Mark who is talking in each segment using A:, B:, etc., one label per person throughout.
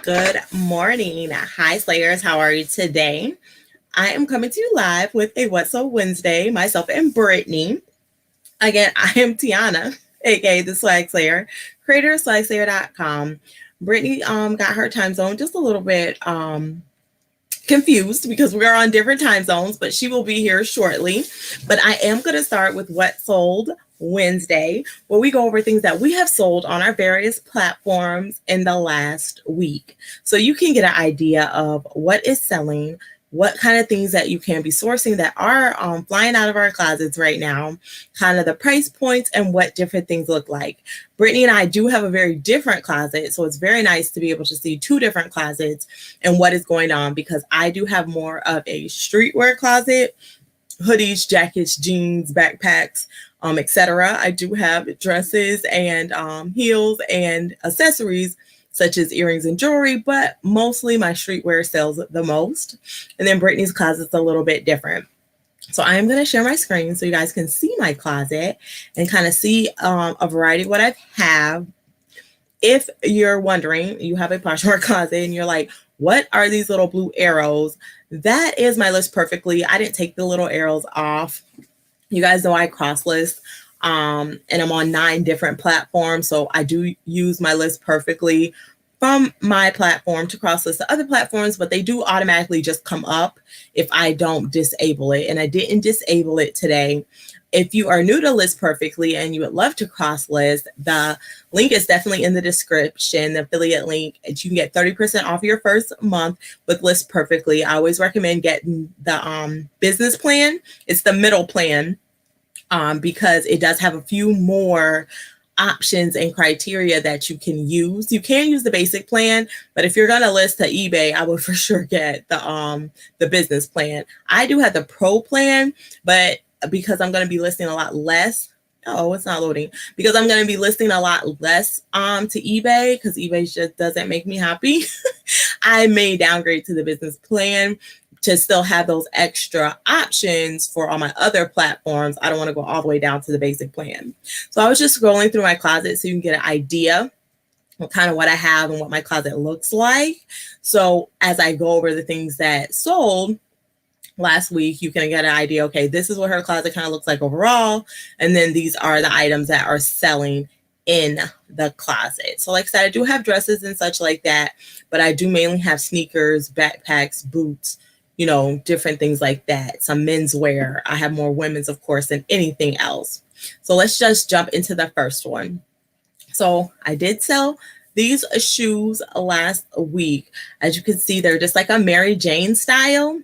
A: Good morning. Hi, Slayers. How are you today? I am coming to you live with a What's So Wednesday, myself and Brittany. Again, I am Tiana, aka the Swagslayer, creator of swagslayer.com. Brittany got her time zone just a little bit confused because we are on different time zones, but she will be here shortly. But I am going to start with What Sold Wednesday, where we go over things that we have sold on our various platforms in the last week. So you can get an idea of what is selling, what kind of things that you can be sourcing that are flying out of our closets right now, kind of the price points and what different things look like. Brittany and I do have a very different closet, so it's very nice to be able to see two different closets and what is going on, because I do have more of a streetwear closet, hoodies, jackets, jeans, backpacks, etc. I do have dresses and heels and accessories such as earrings and jewelry, but mostly my streetwear sells the most. And then Brittany's closet's a little bit different. So I am going to share my screen so you guys can see my closet and kind of see a variety of what I have. If you're wondering, you have a Poshmark closet and you're like, what are these little blue arrows? That is my List Perfectly. I didn't take the little arrows off. You guys know I cross list. And I'm on 9 different platforms. So I do use my List Perfectly from my platform to cross list to other platforms, but they do automatically just come up if I don't disable it. And I didn't disable it today. If you are new to List Perfectly and you would love to cross list, the link is definitely in the description, the affiliate link. You can get 30% off your first month with List Perfectly. I always recommend getting the business plan. It's the middle plan. Because it does have a few more options and criteria that you can use. You can use the basic plan, but if you're going to list to eBay, I would for sure get the business plan. I do have the pro plan, but because I'm going to be listing a lot less, oh, it's not loading, because I'm going to be listing a lot less to eBay, because eBay just doesn't make me happy. I may downgrade to the business plan to still have those extra options for all my other platforms. I don't want to go all the way down to the basic plan. So I was just scrolling through my closet so you can get an idea of kind of what I have and what my closet looks like. So as I go over the things that sold last week, you can get an idea, okay, this is what her closet kind of looks like overall. And then these are the items that are selling in the closet. So like I said, I do have dresses and such like that, but I do mainly have sneakers, backpacks, boots, you know, different things like that. Some menswear. I have more women's, of course, than anything else. So let's just jump into the first one. So I did sell these shoes last week. As you can see, they're just like a Mary Jane style.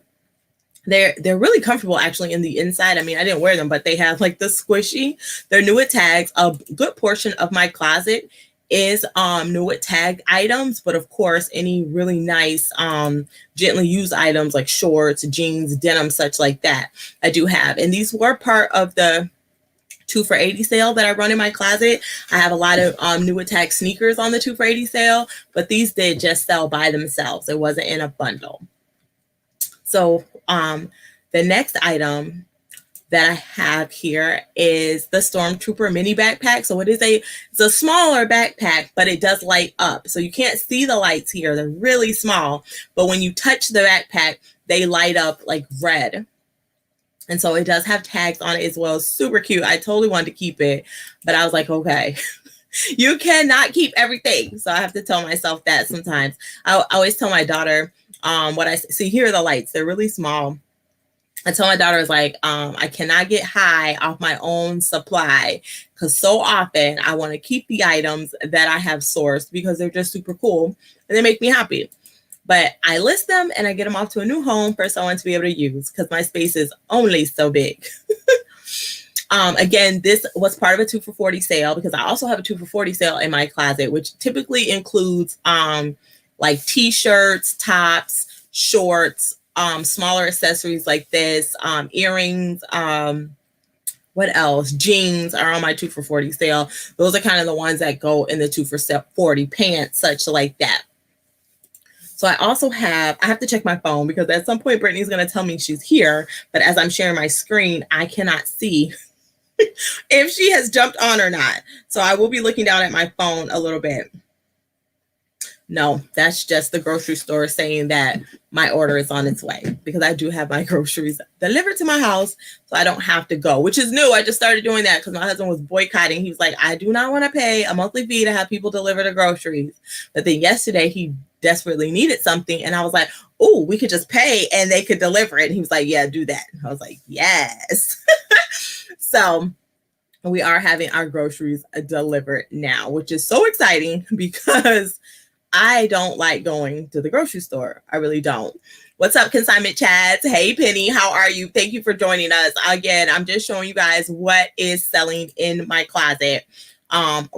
A: They're really comfortable actually in the inside. I mean, I didn't wear them, but they have like the squishy. They're new at tags. A good portion of my closet is new at tag items, but of course any really nice gently used items like shorts, jeans, denim, such like that I do have. And these were part of the 2 for $80 sale that I run in my closet. I have a lot of new at tag sneakers on the 2 for $80 sale, but these did just sell by themselves. It wasn't in a bundle. So the next item that I have here is the Stormtrooper mini backpack. So it's a smaller backpack, but it does light up. So you can't see the lights here. They're really small, but when you touch the backpack, they light up like red. And so it does have tags on it as well. Super cute. I totally wanted to keep it, but I was like, okay, you cannot keep everything. So I have to tell myself that sometimes. I always tell my daughter what I see. Here are the lights. They're really small. I told my daughter, I was like, I cannot get high off my own supply, because so often I want to keep the items that I have sourced because they're just super cool and they make me happy. But I list them and I get them off to a new home for someone to be able to use, because my space is only so big. Again, this was part of a 2 for $40 sale, because I also have a 2 for $40 sale in my closet, which typically includes like t-shirts, tops, shorts, smaller accessories like this, earrings, what else? Jeans are on my 2 for $40 sale. Those are kind of the ones that go in the 2 for $40, pants, such like that. So I also have to check my phone, because at some point Brittany's going to tell me she's here, but as I'm sharing my screen, I cannot see if she has jumped on or not. So I will be looking down at my phone a little bit. No, that's just the grocery store saying that my order is on its way, because I do have my groceries delivered to my house, so I don't have to go, which is new. I just started doing that because my husband was boycotting. He was like, I do not want to pay a monthly fee to have people deliver the groceries. But then yesterday he desperately needed something, and I was like, oh, we could just pay and they could deliver it. And he was like, yeah, do that. I was like, yes. So we are having our groceries delivered now, which is so exciting because I don't like going to the grocery store. I really don't. What's up, Consignment Chads? Hey, Penny, how are you? Thank you for joining us. Again, I'm just showing you guys what is selling in my closet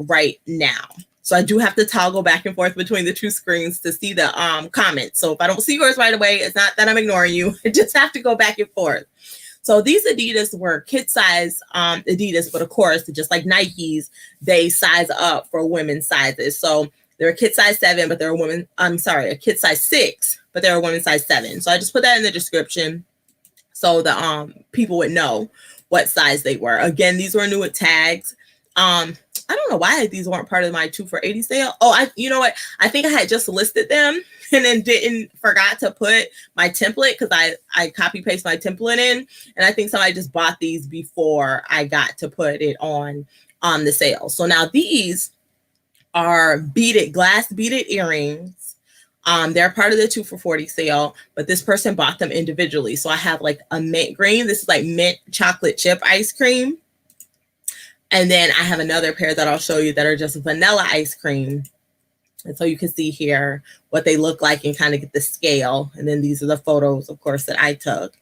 A: right now. So I do have to toggle back and forth between the two screens to see the comments. So if I don't see yours right away, it's not that I'm ignoring you. I just have to go back and forth. So these Adidas were kid size Adidas, but of course, just like Nikes, they size up for women's sizes. So they're a kid size 7, but they're a woman. I'm sorry, a kid size 6, but they're a woman size 7. So I just put that in the description so the people would know what size they were. Again, these were new with tags. I don't know why these weren't part of my 2 for $80 sale. Oh, you know what? I think I had just listed them and then forgot to put my template, because I copy paste my template in, and I think somebody just bought these before I got to put it on the sale. So now these are glass beaded earrings. They're part of the 2 for $40 sale, but this person bought them individually. So I have like a mint green. This is like mint chocolate chip ice cream. And then I have another pair that I'll show you that are just vanilla ice cream. And so you can see here what they look like and kind of get the scale. And then these are the photos, of course, that I took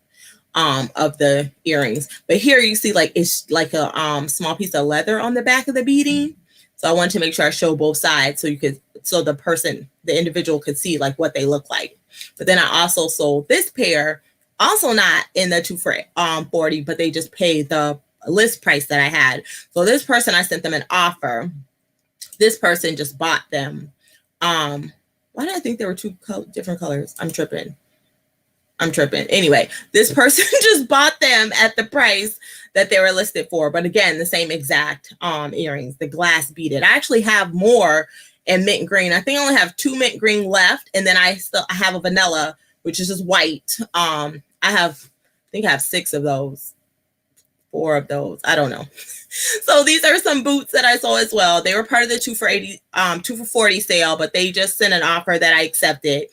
A: of the earrings. But here you see like it's like a small piece of leather on the back of the beading. So I wanted to make sure I show both sides so the individual could see like what they look like. But then I also sold this pair, also not in the 2 for $40, but they just paid the list price that I had. So this person, I sent them an offer. This person just bought them. Why did I think there were 2 different colors? I'm tripping. Anyway, this person just bought them at the price that they were listed for. But again, the same exact earrings, the glass beaded. I actually have more in mint green. I think I only have 2 mint green left. And then I have a vanilla, which is just white. I think I have 6 of those. 4 of those. I don't know. So these are some boots that I saw as well. They were part of the 2 for $40 sale, but they just sent an offer that I accepted.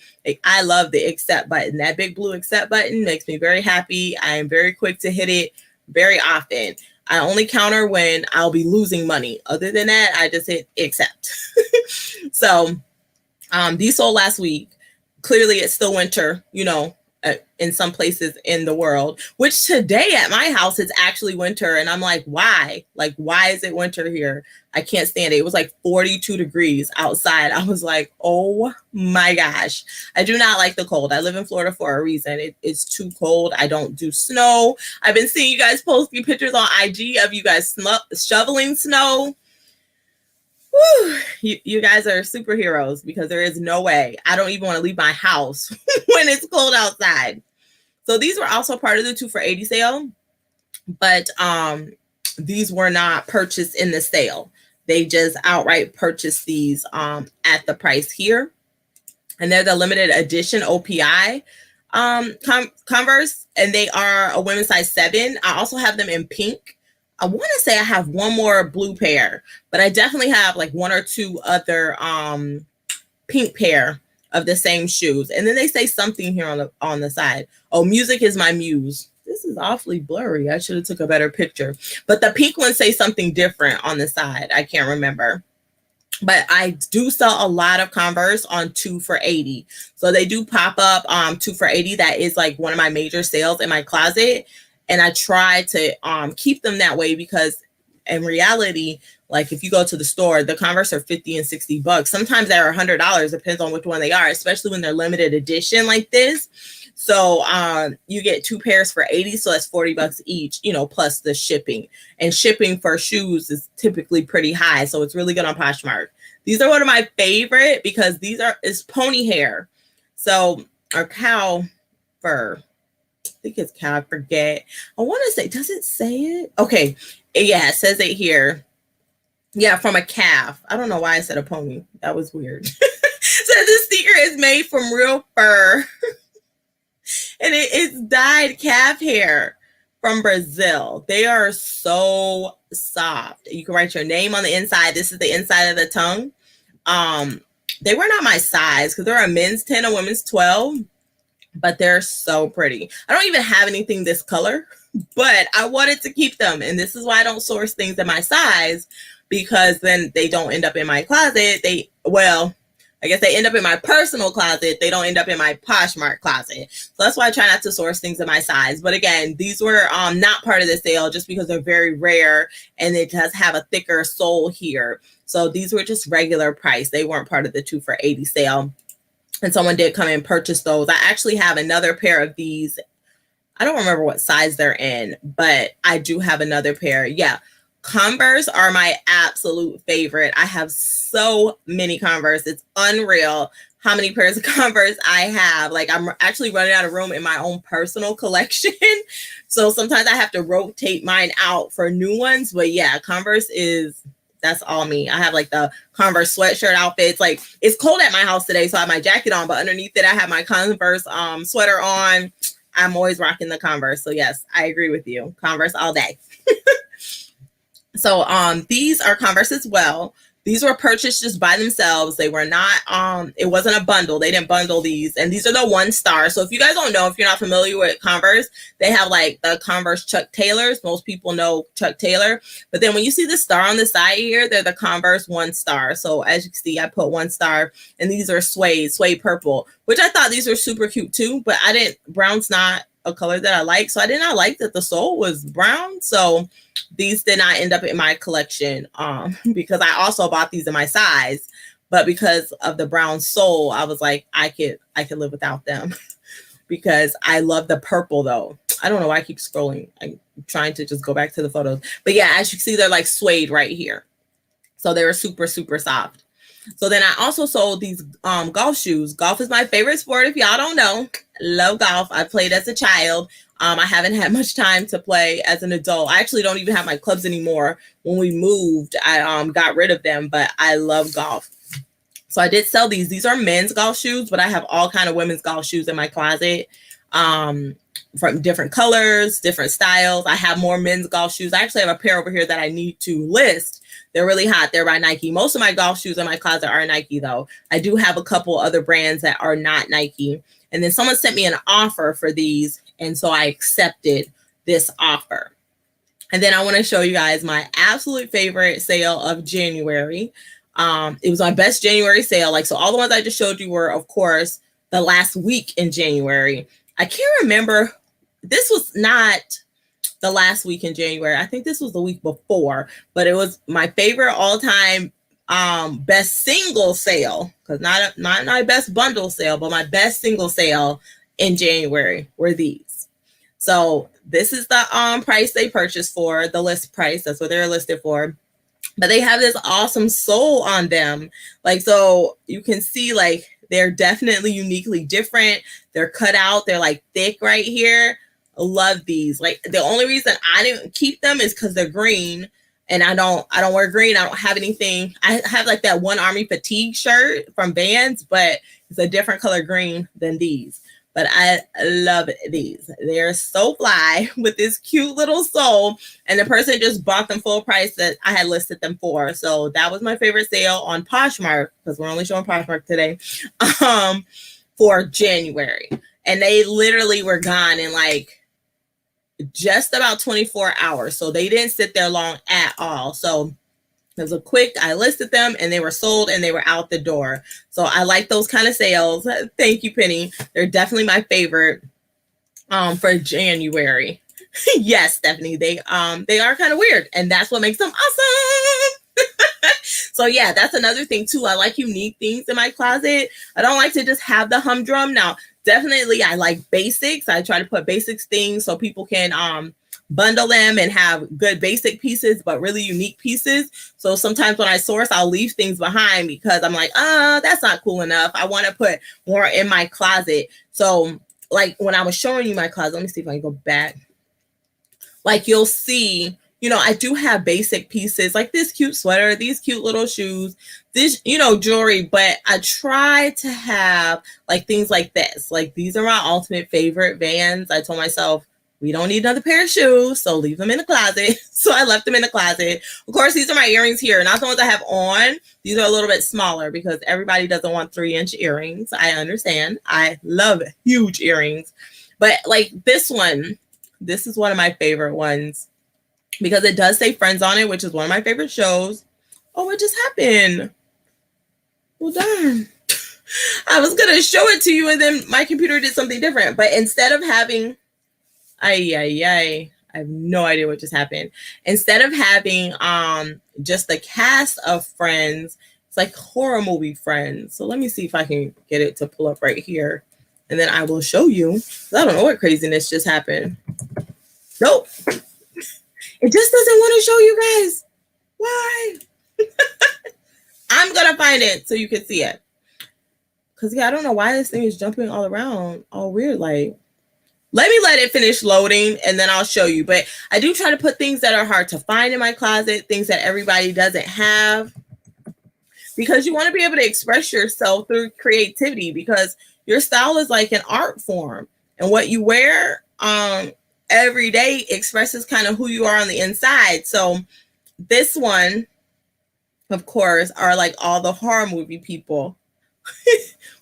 A: I love the accept button. That big blue accept button makes me very happy. I am very quick to hit it very often. I only counter when I'll be losing money. Other than that, I just hit accept. So these sold last week. Clearly it's still winter, in some places in the world, which today at my house, it's actually winter. And I'm like, why? Like, why is it winter here? I can't stand it. It was like 42 degrees outside. I was like, oh my gosh. I do not like the cold. I live in Florida for a reason. It's too cold. I don't do snow. I've been seeing you guys posting pictures on IG of you guys shoveling snow. Whew, you guys are superheroes, because there is no way. I don't even want to leave my house when it's cold outside. So these were also part of the 2 for $80 sale, but these were not purchased in the sale. They just outright purchased these at the price here. And they're the limited edition OPI Converse, and they are a women's size 7. I also have them in pink. I want to say I have one more blue pair, but I definitely have like 1 or 2 other pink pair of the same shoes. And then they say something here on the side. Oh, music is my muse. This is awfully blurry. I should have took a better picture. But the pink ones say something different on the side. I can't remember. But I do sell a lot of Converse on 2 for $80. So they do pop up 2 for $80. That is like one of my major sales in my closet. And I try to keep them that way, because in reality, like if you go to the store, the Converse are $50 and $60. Sometimes they're $100. Depends on which one they are, especially when they're limited edition like this. So you get 2 pairs for $80. So that's $40 each, plus the shipping. And shipping for shoes is typically pretty high. So it's really good on Poshmark. These are one of my favorite, because is pony hair. So, or cow fur. I think it's cow. I forget. I want to say, does it say it? Okay. Yeah, it says it here. Yeah, from a calf. I don't know why I said a pony. That was weird. said this sneaker is made from real fur. And it's dyed calf hair from Brazil. They are so soft. You can write your name on the inside. This is the inside of the tongue. They were not my size because they're a men's 10, a women's 12, but they're so pretty. I don't even have anything this color, but I wanted to keep them. And this is why I don't source things in my size, because then they don't end up in my closet. I guess they end up in my personal closet. They don't end up in my Poshmark closet. So that's why I try not to source things in my size. But again, these were not part of the sale just because they're very rare and it does have a thicker sole here. So these were just regular price. They weren't part of the 2 for $80 sale. And someone did come and purchase those. I actually have another pair of these. I don't remember what size they're in, but I do have another pair. Yeah. Converse are my absolute favorite. I have so many Converse. It's unreal how many pairs of Converse I have. Like, I'm actually running out of room in my own personal collection. So sometimes I have to rotate mine out for new ones. But yeah, Converse that's all me. I have like the Converse sweatshirt outfits. Like, it's cold at my house today, so I have my jacket on, but underneath it, I have my Converse sweater on. I'm always rocking the Converse. So yes, I agree with you. Converse all day. So these are Converse as well. These were purchased just by themselves. They were not, it wasn't a bundle. They didn't bundle these. And these are the 1 star. So if you guys don't know, if you're not familiar with Converse, they have like the Converse Chuck Taylors. Most people know Chuck Taylor. But then when you see the star on the side here, they're the Converse 1 star. So as you can see, I put 1 star. And these are suede purple, which I thought these were super cute too. But brown's not a color that I like. So I did not like that the sole was brown. So these did not end up in my collection because I also bought these in my size, but because of the brown sole, I was like, I could live without them because I love the purple though. I don't know why I keep scrolling. I'm trying to just go back to the photos, but yeah, as you can see, they're like suede right here. So they were super, super soft. So then I also sold these golf shoes. Golf is my favorite sport. If y'all don't know, love golf. I played as a child. I haven't had much time to play as an adult. I actually don't even have my clubs anymore. When we moved, I got rid of them, but I love golf. So I did sell these. These are men's golf shoes, but I have all kind of women's golf shoes in my closet from different colors, different styles. I have more men's golf shoes. I actually have a pair over here that I need to list. They're really hot. They're by Nike. Most of my golf shoes in my closet are Nike, though. I do have a couple other brands that are not Nike. And then someone sent me an offer for these, and so I accepted this offer. And then I want to show you guys my absolute favorite sale of January. It was my best January sale. Like, so all the ones I just showed you were, of course, the last week in January. I can't remember. This was not the last week in January. I think this was the week before, but it was my favorite all-time best single sale, because not my best bundle sale, but my best single sale in January were these. So this is the price they purchased for, the list price. That's what they're listed for. But they have this awesome sole on them. Like, so you can see, like, they're definitely uniquely different. They're cut out. They're like thick right here. I love these. Like, the only reason I didn't keep them is because they're green. And I don't wear green. I don't have anything. I have like that One Army fatigue shirt from Vans, but it's a different color green than these. But I love these. They're so fly with this cute little sole. And the person just bought them full price that I had listed them for. So that was my favorite sale on Poshmark, because we're only showing Poshmark today, for January. And they literally were gone in like just about 24 hours. So they didn't sit there long at all. So it was a quick, I listed them and they were sold and they were out the door. So I like those kind of sales. Thank you, Penny. They're definitely my favorite for January. Yes, Stephanie, they are kind of weird, and that's what makes them awesome. So yeah, that's another thing too. I like unique things in my closet. I don't like to just have the humdrum. Now, definitely I like basics. I try to put basics things so people can bundle them and have good basic pieces, but really unique pieces. So sometimes when I source, I'll leave things behind because I'm like, that's not cool enough. I want to put more in my closet. So like when I was showing you my closet, let me see if I can go back. Like, you'll see I do have basic pieces like this cute sweater, these cute little shoes, this, jewelry, but I try to have like things like this. Like these are my ultimate favorite Vans. I told myself, we don't need another pair of shoes, so leave them in the closet. So I left them in the closet. Of course, these are my earrings here, not the ones I have on. These are a little bit smaller because everybody doesn't want 3-inch earrings. I understand. I love huge earrings. But like this one, this is one of my favorite ones because it does say Friends on it, which is one of my favorite shows. Oh, what just happened? Well, darn. I was going to show it to you and then my computer did something different. But instead of having... I have no idea what just happened. Instead of having just the cast of Friends, it's like horror movie Friends. So let me see if I can get it to pull up right here. And then I will show you. I don't know what craziness just happened. Nope. It just doesn't want to show you guys. Why? I'm going to find it so you can see it. Because, I don't know why this thing is jumping all around. All weird, like. Let it finish loading and then I'll show you. But I do try to put things that are hard to find in my closet, things that everybody doesn't have. Because you want to be able to express yourself through creativity because your style is like an art form. And what you wear every day expresses kind of who you are on the inside. So this one, of course, are like all the horror movie people.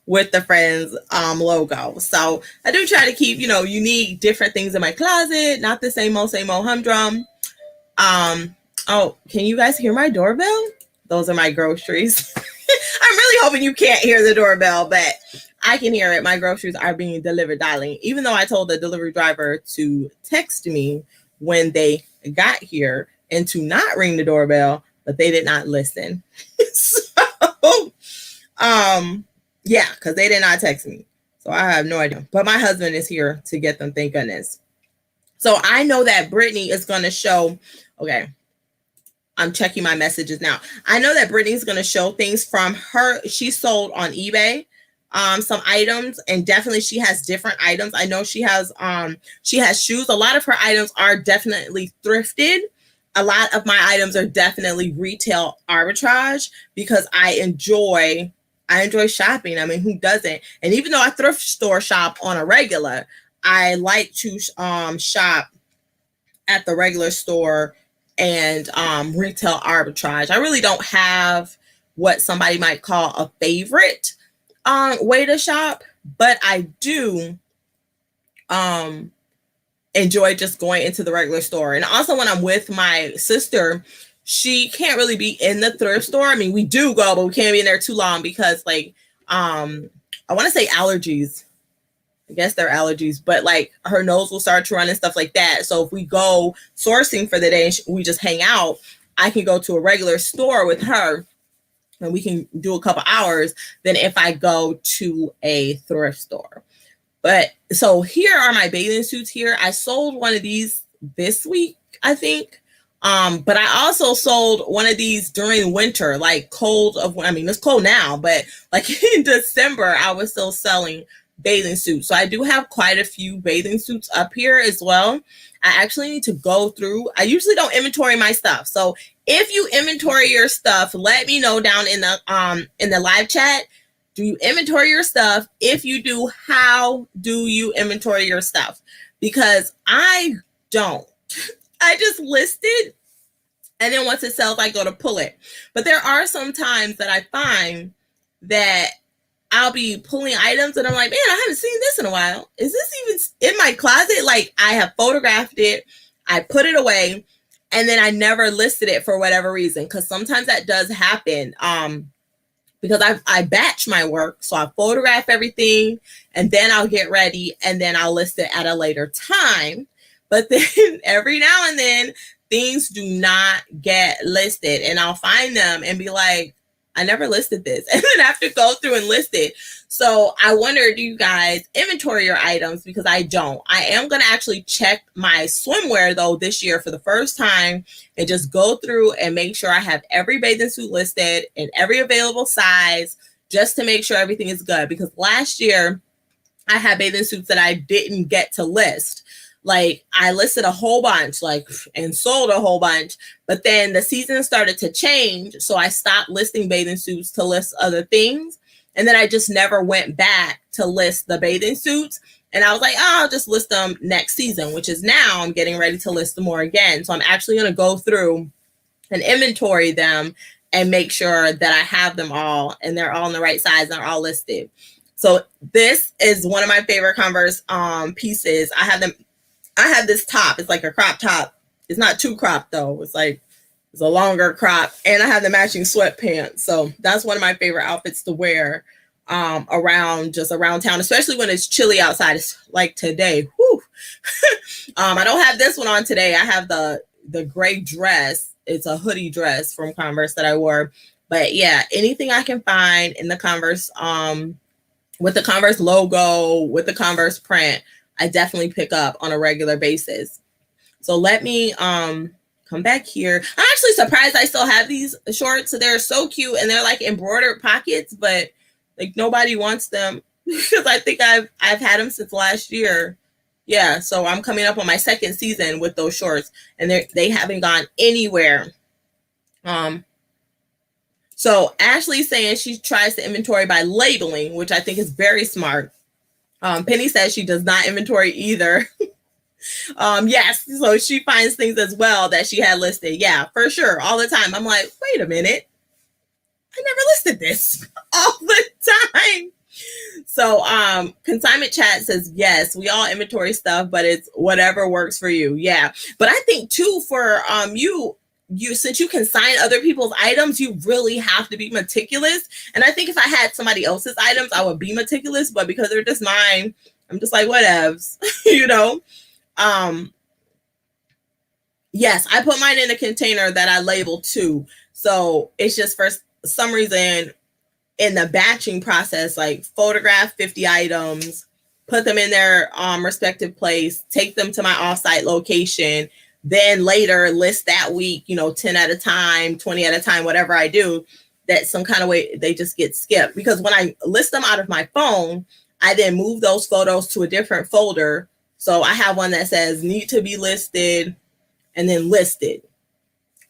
A: With the Friends logo. So I do try to keep, unique, different things in my closet, not the same old humdrum. Oh, can you guys hear my doorbell? Those are my groceries. I'm really hoping you can't hear the doorbell, but I can hear it. My groceries are being delivered, darling. Even though I told the delivery driver to text me when they got here and to not ring the doorbell, but they did not listen. So, yeah, because they did not text me. So I have no idea. But my husband is here to get them, thank goodness. So I know that Britany is going to show, okay, I'm checking my messages now. I know that Britany's going to show things from her. She sold on eBay some items, and definitely she has different items. I know she has shoes. A lot of her items are definitely thrifted. A lot of my items are definitely retail arbitrage because I enjoy shopping. I mean, who doesn't? And even though I thrift store shop on a regular, I like to shop at the regular store and retail arbitrage. I really don't have what somebody might call a favorite way to shop, but I do enjoy just going into the regular store. And also when I'm with my sister, she can't really be in the thrift store. I mean, we do go, but we can't be in there too long because like, I want to say allergies. I guess they're allergies, but like her nose will start to run and stuff like that. So if we go sourcing for the day and we just hang out, I can go to a regular store with her and we can do a couple hours than if I go to a thrift store. But so here are my bathing suits here. I sold one of these this week, I think. But I also sold one of these during winter, like it's cold now, but like in December, I was still selling bathing suits. So I do have quite a few bathing suits up here as well. I actually need to go through. I usually don't inventory my stuff. So if you inventory your stuff, let me know down in the live chat. Do you inventory your stuff? If you do, how do you inventory your stuff? Because I don't. I just list it, and then once it sells, I go to pull it. But there are some times that I find that I'll be pulling items, and I'm like, man, I haven't seen this in a while. Is this even in my closet? Like, I have photographed it, I put it away, and then I never listed it for whatever reason. Because sometimes that does happen. Because I batch my work, so I photograph everything, and then I'll get ready, and then I'll list it at a later time. But then every now and then, things do not get listed, and I'll find them and be like, I never listed this, and then I have to go through and list it. So I wonder, do you guys inventory your items? Because I don't. I am going to actually check my swimwear though this year for the first time and just go through and make sure I have every bathing suit listed in every available size just to make sure everything is good. Because last year I had bathing suits that I didn't get to list. Like I listed a whole bunch, like, and sold a whole bunch, but then the season started to change. So I stopped listing bathing suits to list other things. And then I just never went back to list the bathing suits. And I was like, oh, I'll just list them next season, which is now I'm getting ready to list them more again. So I'm actually going to go through and inventory them and make sure that I have them all and they're all in the right size and they're all listed. So this is one of my favorite Converse pieces. I have this top. It's like a crop top. It's not too cropped though. It's a longer crop, and I have the matching sweatpants. So that's one of my favorite outfits to wear around town, especially when it's chilly outside. It's like today. Whew. I don't have this one on today. I have the gray dress. It's a hoodie dress from Converse that I wore. But yeah, anything I can find in the Converse with the Converse logo, with the Converse print, I definitely pick up on a regular basis. So let me come back here. I'm actually surprised I still have these shorts. So they're so cute and they're like embroidered pockets, but like nobody wants them because I think I've had them since last year. Yeah, so I'm coming up on my second season with those shorts and they haven't gone anywhere. So Ashley's saying she tries to inventory by labeling, which I think is very smart. Penny says she does not inventory either. Yes, so she finds things as well that she had listed. Yeah, for sure, all the time. I'm like, wait a minute, I never listed this all the time. So consignment chat says, yes, we all inventory stuff, but it's whatever works for you. Yeah, but I think too for you since you consign other people's items, you really have to be meticulous. And I think if I had somebody else's items, I would be meticulous, but because they're just mine, I'm just like, whatevs, you know. Yes, I put mine in a container that I labeled too. So it's just for some reason in the batching process, like photograph 50 items, put them in their respective place, take them to my offsite location, then later list that week, 10 at a time, 20 at a time, whatever I do, that some kind of way they just get skipped. Because when I list them out of my phone, I then move those photos to a different folder. So I have one that says need to be listed and then listed.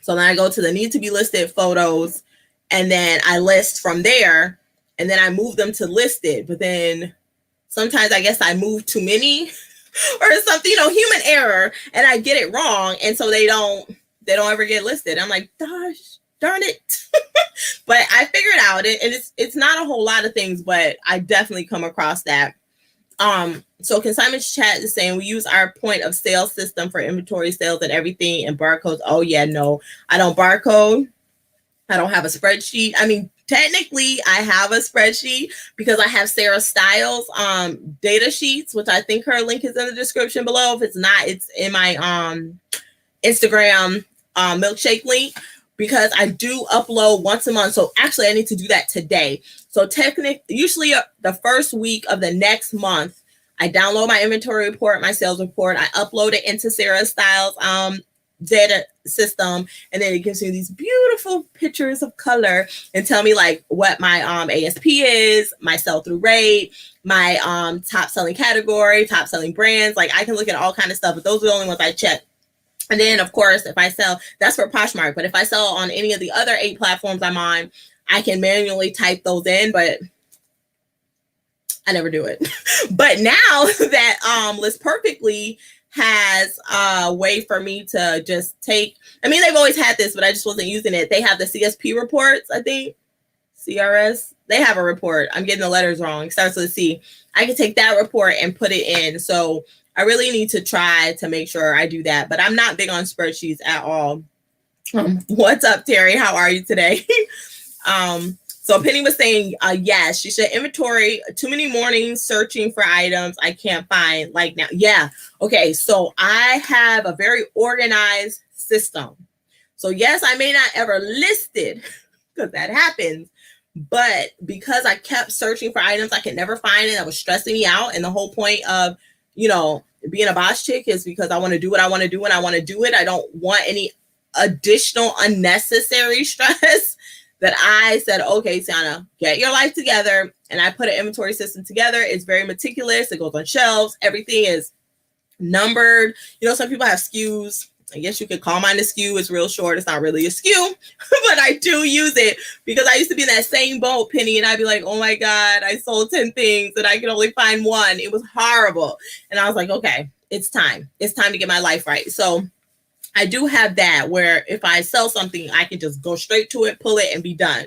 A: So then I go to the need to be listed photos and then I list from there and then I move them to listed. But then sometimes I guess I move too many or something, human error, and I get it wrong. And so they don't ever get listed. I'm like, gosh, darn it. But I figured out it, and it's not a whole lot of things, but I definitely come across that. So consignment chat is saying we use our point of sale system for inventory sales and everything and barcodes. Oh yeah, no, I don't barcode. I don't have a spreadsheet. I mean, technically I have a spreadsheet because I have Sarah Styles data sheets, which I think her link is in the description below. If it's not, it's in my Instagram milkshake link, because I do upload once a month. So actually I need to do that today. So technically, usually the first week of the next month, I download my inventory report, my sales report. I upload it into Sarah Styles data system, and then it gives me these beautiful pictures of color and tell me like what my ASP is, my sell-through rate, my top selling category, top selling brands. Like I can look at all kind of stuff, but those are the only ones I check. And then of course, if I sell, that's for Poshmark, but if I sell on any of the other 8 platforms I'm on, I can manually type those in, but I never do it. But now that List Perfectly has a way for me to just take, I mean, they've always had this, but I just wasn't using it. They have the CSP reports, I think. CRS. They have a report. I'm getting the letters wrong. It starts with a C. I can take that report and put it in. So I really need to try to make sure I do that. But I'm not big on spreadsheets at all. What's up, Terry? How are you today? So Penny was saying, yes, she should inventory. Too many mornings searching for items I can't find like now. Yeah. Okay. So I have a very organized system. So yes, I may not ever list it because that happens. But because I kept searching for items I could never find it, that was stressing me out. And the whole point of, being a boss chick is because I want to do what I want to do when I want to do it. I don't want any additional unnecessary stress. That I said, okay, Tiana, get your life together. And I put an inventory system together. It's very meticulous. It goes on shelves. Everything is numbered. You know, some people have SKUs. I guess you could call mine a SKU. It's real short. It's not really a SKU, but I do use it because I used to be in that same boat, Penny, and I'd be like, oh my God, I sold 10 things and I could only find one. It was horrible. And I was like, okay, it's time. It's time to get my life right. So I do have that where if I sell something, I can just go straight to it, pull it, and be done.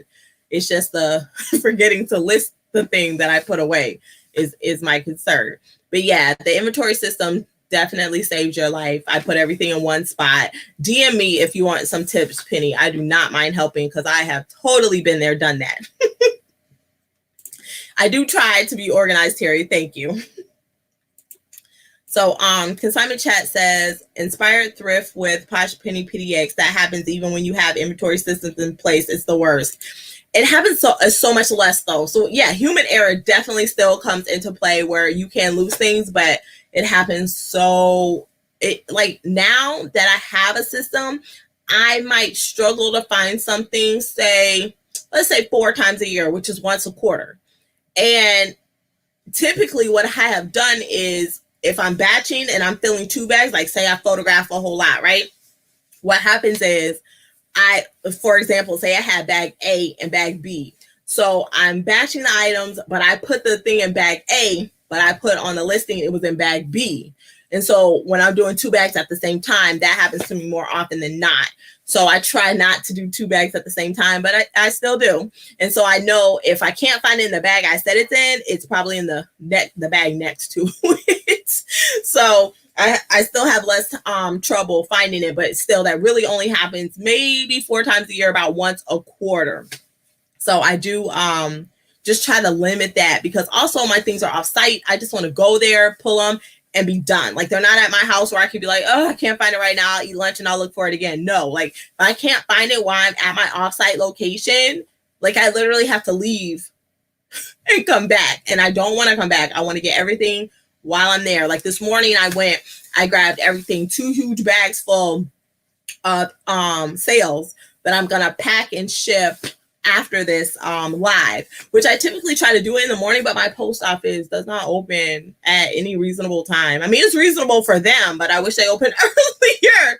A: It's just the forgetting to list the thing that I put away is my concern. But yeah, the inventory system definitely saved your life. I put everything in one spot. DM me if you want some tips, Penny. I do not mind helping because I have totally been there, done that. I do try to be organized, Terry. Thank you. So consignment chat says inspired thrift with Posh Penny PDX. That happens even when you have inventory systems in place. It's the worst. It happens so much less though. So yeah, human error definitely still comes into play where you can lose things, but it happens like now that I have a system, I might struggle to find something, let's say 4 times a year, which is once a quarter. And typically what I have done is if I'm batching and I'm filling 2 bags, like say I photograph a whole lot, right? What happens is for example, say I had bag A and bag B. So I'm batching the items, but I put the thing in bag A, but I put on the listing, it was in bag B. And so when I'm doing 2 bags at the same time, that happens to me more often than not. So I try not to do 2 bags at the same time, but I still do. And so I know if I can't find it in the bag I said it's in, it's probably in the bag next to it. So I still have less trouble finding it, but still that really only happens maybe 4 times a year, about once a quarter. So I do just try to limit that because also my things are off site. I just want to go there, pull them and be done. Like they're not at my house where I could be like, oh, I can't find it right now. I'll eat lunch and I'll look for it again. No, like if I can't find it while I'm at my offsite location, like I literally have to leave and come back. And I don't want to come back. I want to get everything while I'm there. Like this morning I grabbed everything, 2 huge bags full of sales that I'm going to pack and ship after this live, which I typically try to do it in the morning, but my post office does not open at any reasonable time. I mean, it's reasonable for them, but I wish they opened earlier.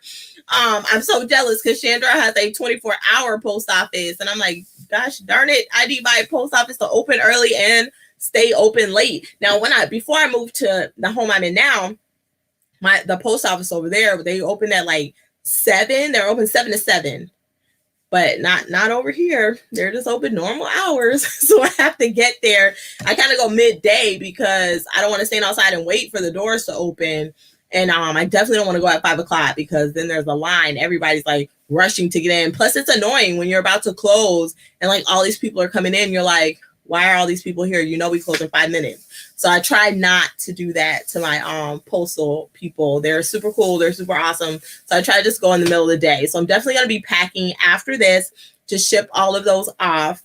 A: I'm so jealous because Chandra has a 24-hour post office, and I'm like, gosh darn it, I need my post office to open early and stay open late. Now, before I moved to the home I'm in now, the post office over there, they open at like 7. They're open 7 to 7. But not over here. They're just open normal hours. So I have to get there. I kind of go midday because I don't want to stand outside and wait for the doors to open. And I definitely don't want to go at 5 o'clock because then there's a line. Everybody's like rushing to get in. Plus, it's annoying when you're about to close and like all these people are coming in. You're like, why are all these people here? You know, we close in 5 minutes. So I try not to do that to my postal people. They're super cool. They're super awesome. So I try to just go in the middle of the day. So I'm definitely going to be packing after this to ship all of those off.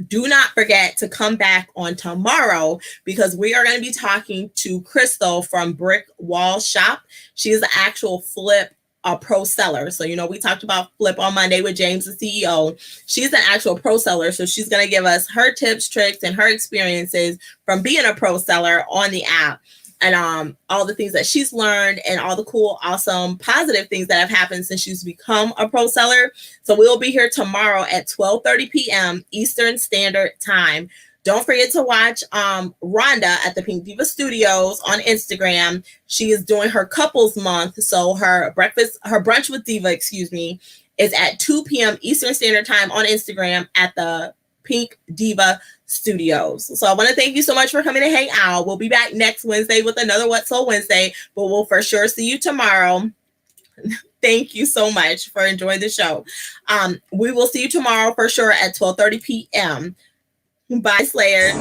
A: Do not forget to come back on tomorrow because we are going to be talking to Crystal from Brick Wall Shop. She is the actual Flyp pro seller. So, you know, we talked about Flyp on Monday with James, the CEO. She's an actual pro seller. So she's going to give us her tips, tricks, and her experiences from being a pro seller on the app and all the things that she's learned and all the cool, awesome, positive things that have happened since she's become a pro seller. So we'll be here tomorrow at 12:30 p.m. Eastern Standard Time. Don't forget to watch Rhonda at the Pink Diva Studios on Instagram. She is doing her couples month. So her brunch with Diva, is at 2 p.m. Eastern Standard Time on Instagram at the Pink Diva Studios. So I want to thank you so much for coming to hang out. We'll be back next Wednesday with another What Sold Wednesday, but we'll for sure see you tomorrow. Thank you so much for enjoying the show. We will see you tomorrow for sure at 12:30 p.m. Bye, Slayer.